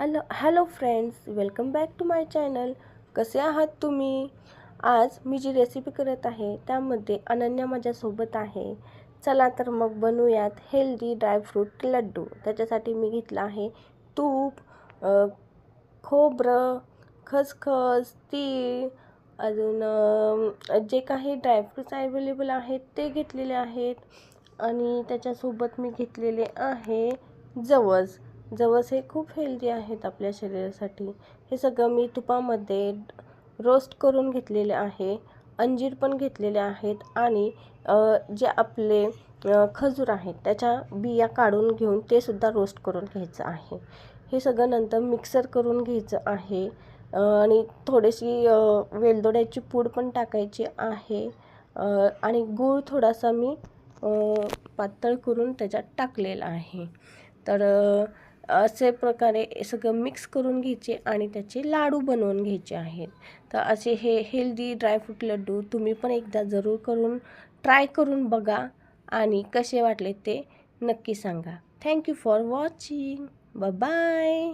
Hello friends, welcome back to my channel. कसे आहात तुम्ही? आज मी जी रेसिपी करत आहे त्यामध्ये अनन्या माझ्यासोबत आहे. चला तर मग बनवूयात हेल्दी ड्रायफ्रूट लड्डू. त्याच्यासाठी मी घेतलं आहे तूप, खोबरं, खसखस, तीळ, अजून जे काही ड्रायफ्रूट्स अवेलेबल आहेत ते घेतलेले आहेत. आणि त्याच्यासोबत मी घेतलेले आहे जवस. जवस हे खूप हेल्दी आहेत आपल्या शरीरासाठी. हे सगळं मी तुपामध्ये रोस्ट करून घेतलेले आहे. अंजीर पण घेतलेले आहेत आणि जे आपले खजूर आहेत त्याच्या बिया काढून घेऊन ते सुद्धा रोस्ट करून घ्यायचं आहे. हे सगळं नंतर मिक्सर करून घ्यायचं आहे आणि थोडीशी वेलदोड्याची पूड पण टाकायची आहे आणि गूळ थोडासा मी पातळ करून त्याच्यात टाकलेला आहे. तर असे प्रकारे सगळं मिक्स करून घ्यायचे आणि त्याचे लाडू बनवून घ्यायचे आहेत. तर असे हे हेल्दी ड्रायफ्रूट लड्डू तुम्ही पण एकदा जरूर ट्राय करून बघा आणि कसे वाटले ते नक्की सांगा. Thank you for watching. बाय.